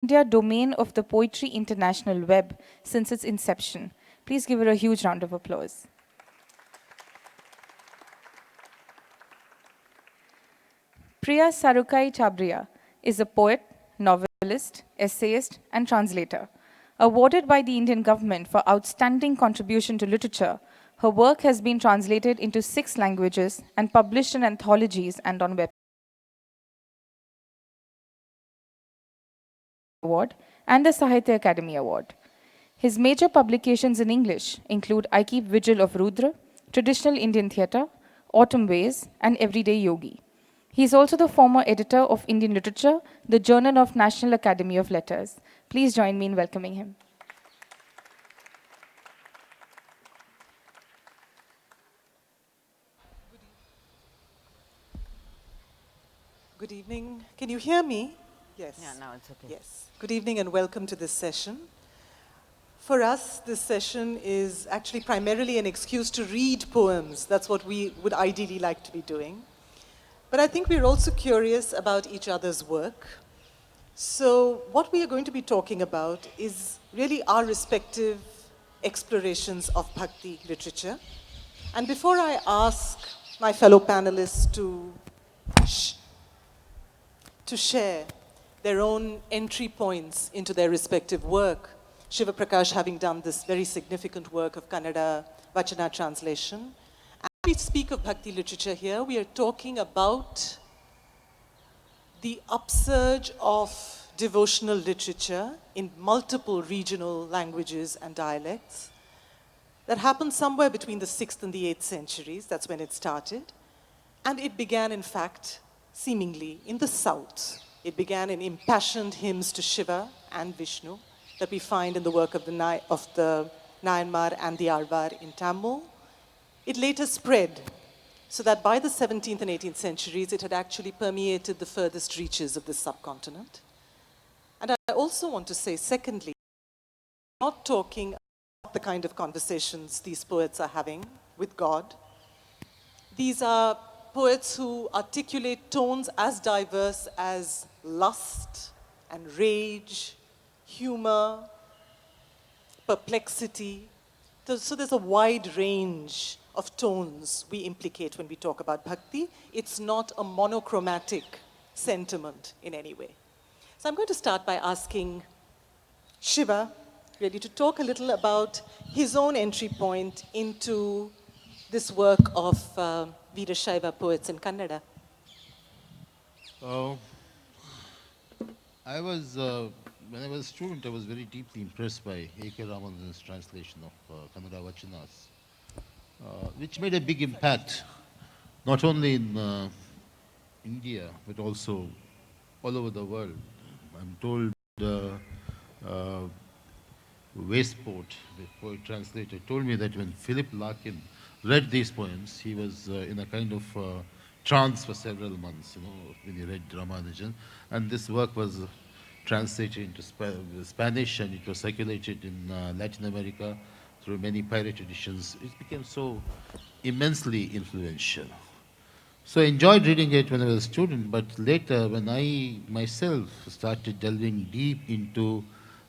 India domain of the Poetry International web since its inception. Please give her a huge round of applause. Priya Sarukai Chabria is a poet, novelist, essayist, and translator. Awarded by the Indian government for outstanding contribution to literature, her work has been translated into 6 languages and published in anthologies and on web. Award and the Sahitya Academy Award. His major publications in English include I Keep Vigil of Rudra, Traditional Indian Theatre, Autumn Ways, and Everyday Yogi. He is also the former editor of Indian Literature, the Journal of National Academy of Letters. Please join me in welcoming him. Good evening. Can you hear me? Yes. Yeah, now it's okay. Yes. Good evening and welcome to this session. For us, this session is actually primarily an excuse to read poems. That's what we would ideally like to be doing. But I think we're also curious about each other's work. So what we are going to be talking about is really our respective explorations of Bhakti literature. And before I ask my fellow panelists to share their own entry points into their respective work, Shiva Prakash having done this very significant work of Kannada Vachana translation. As we speak of Bhakti literature here, we are talking about the upsurge of devotional literature in multiple regional languages and dialects that happened somewhere between the 6th and the 8th centuries. That's when it started. And it began, in fact, seemingly in the south. It began in impassioned hymns to Shiva and Vishnu that we find in the work of the Nayanmar and the Alvar in Tamil. It later spread so that by the 17th and 18th centuries, it had actually permeated the furthest reaches of this subcontinent. And I also want to say, secondly, I'm not talking about the kind of conversations these poets are having with God. These are poets who articulate tones as diverse as lust and rage, humor, perplexity. So there's a wide range of tones we implicate when we talk about bhakti. It's not a monochromatic sentiment in any way. So I'm going to start by asking Shiva really to talk a little about his own entry point into this work of Veerashaiva poets in Kannada. When I was a student, I was very deeply impressed by A.K. Ramanan's translation of Kannada Vachanas, which made a big impact, not only in India, but also all over the world. I'm told Westport, the poet translator, told me that when Philip Larkin read these poems, he was in a kind of trance for several months, when he read Ramanujan. And this work was translated into Spanish, and it was circulated in Latin America through many pirate editions. It became so immensely influential. So I enjoyed reading it when I was a student, but later when I myself started delving deep into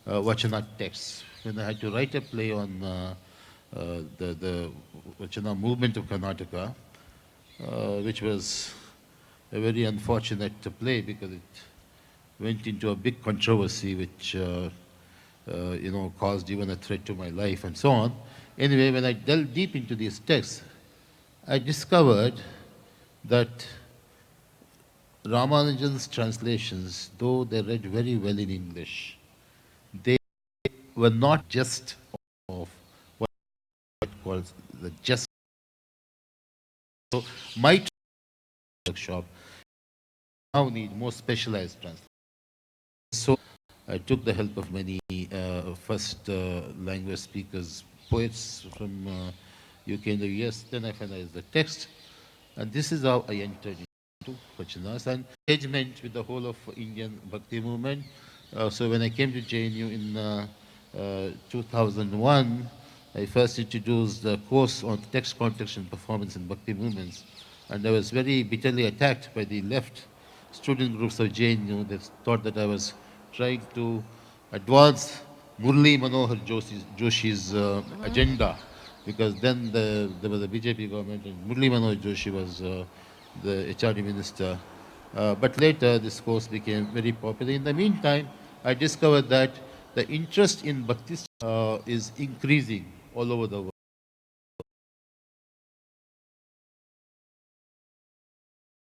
Vachana texts, when I had to write a play on the Vachana movement of Karnataka, which was a very unfortunate play because it went into a big controversy which caused even a threat to my life and so on. Anyway, when I delved deep into these texts, I discovered that Ramanujan's translations, though they read very well in English, they were not just of what calls the just. So my workshop now need more specialized translation. So I took the help of many first language speakers, poets from UK and the US. Then I finalized the text. And this is how I entered into Vachanas and engagement with the whole of Indian Bhakti movement. So when I came to JNU in 2001, I first introduced the course on text, context, and performance in Bhakti movements. And I was very bitterly attacked by the left student groups of JNU that thought that I was trying to advance Murli Manohar Joshi's agenda, because then there was a BJP government and Murli Manohar Joshi was the HRD minister. But later this course became very popular. In the meantime, I discovered that the interest in Bhakti is increasing all over the world.